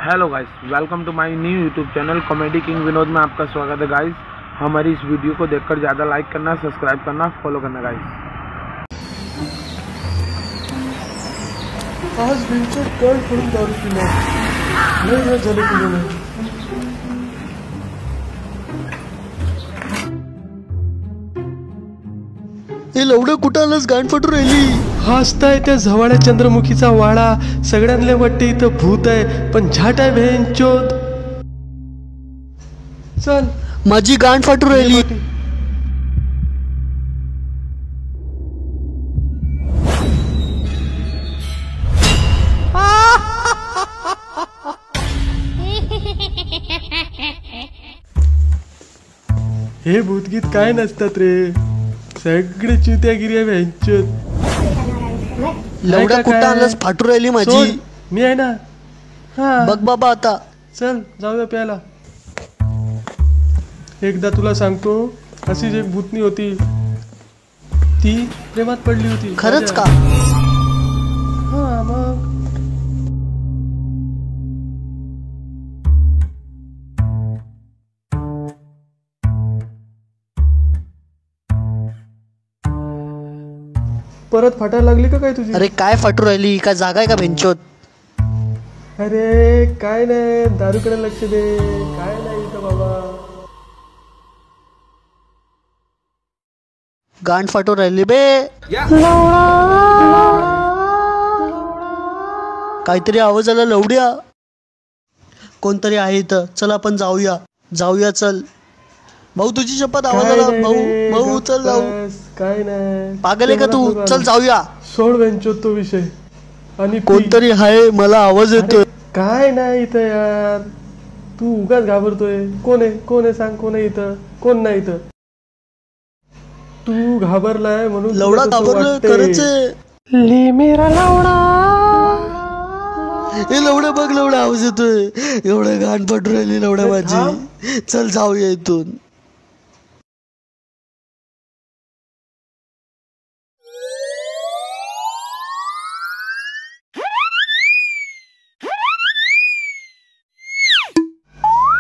Hello guys, welcome to my new YouTube channel comedy king Vinod में आपका स्वागत है गाइस। हमारी इस वीडियो को देखकर ज़्यादा लाइक करना, सब्सक्राइब करना, फॉलो करना गाइस। आज बिनचोट गांड फोडून दारू पिला, लय वेळ झाले पिलेलं. हे लवडं कुठं आलंस? गांड फाटू राहिली. हसताय त्या झवाळ्या चंद्रमुखीचा वाडा. सगळ्यांना वाटते इथं भूत आहे, पण झाट आहे भेंचोद. चल, माझी गांड फाटू राहिली. हे भूतगीत काय नसतात रे, सगळे चुत्यागिरी आहे भेंचोद. लवडा कुठं आलंस? फाटू राहिली माझी. मी आहे ना. हा बघ बाबा आता. चल जाऊया प्यायला. एकदा तुला सांगतो, अशीच एक भूतनी होती, ती प्रेमात पडली होती. खरंच का? हा मग परत फाटायला लागली का काय तुझी? अरे काय फाटू राहिली? काय जागा आहे का भेंचोत? अरे काय नाही, दारूकडे लक्ष दे. काय नाही इथं बाबा. गांड फाटू राहिली बे. काहीतरी आवाज आला. लवड्या कोणतरी आहे इथं. चल आपण जाऊया. जाऊया चल. भाऊ तुझी शपथ आवाज आला. भाऊ चल जाऊ. काय नाही, पागल आहे का तू? चल जाऊया. सोड बेंचो तो विषय. आणि कोणतरी आहे, मला आवाज येतोय. काय नाही इथं यार, तू उगाच घाबरतोय. कोण आहे? कोण आहे सांग? कोण आहे इथं? कोण नाही इथं? तू घाबरलाय म्हणून. लवडा घाबरलं खरंच. हे लवडा बघ, लवडा आवाज येतोय. एवढं घाण पडू राहिली लवडा माझी. चल जाऊया इथून.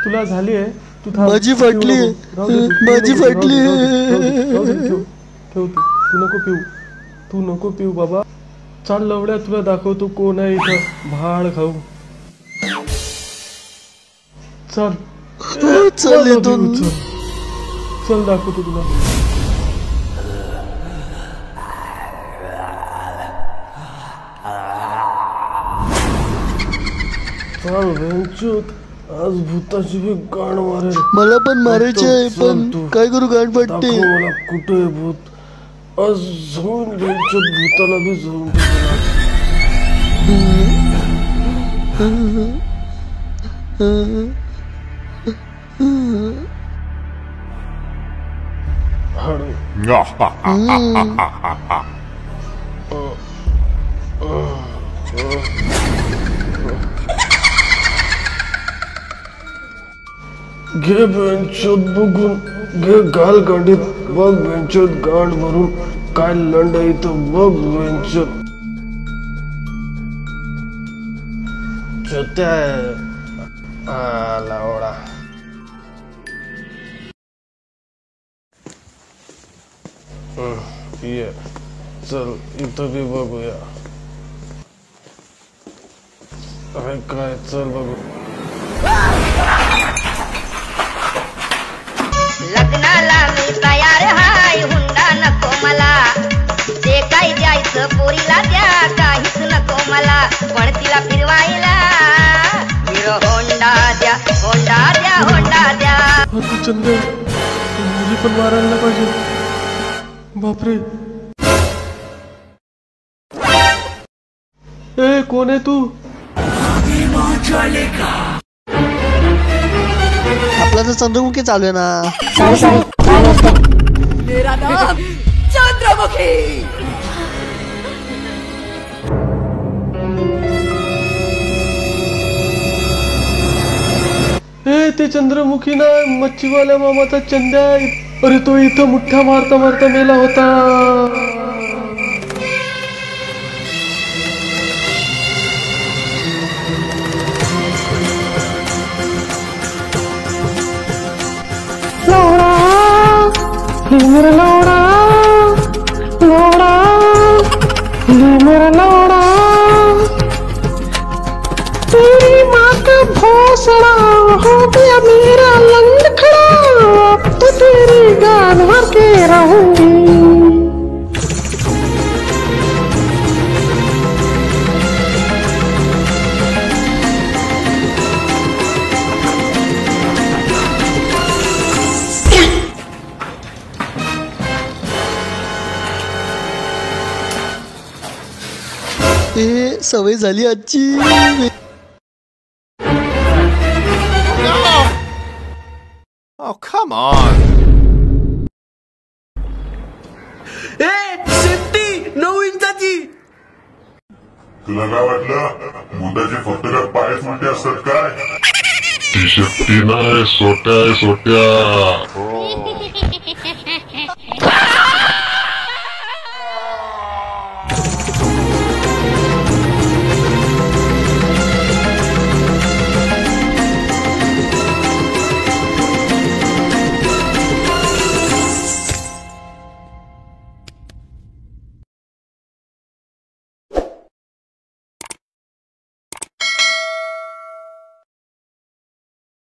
तुला झाली आहे? तू माझी फाटली. माझी फाटली. ठेव तू नको पिऊ. तू नको पिऊ बाबा. चाल लवड्या, तुला दाखवतो कोण आहे इथं. भाड खाऊ. चल चल इथून. चल दाखवतो तुला. चल भेंचोद, आज भूताची बी गाण मारेल. मला पण मारायचे आहे, पण काय करू? गाण पडते. मला कुठे आहे भूत? आज जाऊन भेंचोद भूताला बी जाऊन घे बेंचोद बघून. घे घाल गाडीत. बघ बेंचोद गांड भरून काय लंड इथं. बघ बेंचोद. चोत्या लावडा. ये चल इथं बी बघूया. काय चल बघू. लग्नाला मी तयार हाय, हुंडा नको मला. जे काही द्यायचं पोरीला द्या, काहीच नको मला. पण तिला फिरवायला हिरो होंडा द्या, होंडा द्या, होंडा द्या. तू चंद्र, मुली पण मारायला पाहिजे. बापरे. ए कोण आहे तू? आपला तर चंद्रमुखी चालू आहे ना. मेरा नाम चंद्रमुखी. ए ते चंद्रमुखी ना, मच्छीवाल्या मामाचा चंद्या. अरे तो इथं मुठ्ठा मारता मारता मेला होता. मेरा लौड़ा लौड़ा मेरा लौड़ा तेरी माँ का भोसड़ा हो गया मेरा लंगड़ा तो तेरी गान भर के रहूंगी। ए सवय झाली आजची। Oh, come on. A safety 9 इंचाची। तुला काय वाटलं मुंडाचे फक्त काय पायच मोठे असतात काय? ती शेपटी नाही सोट्या सोट्या.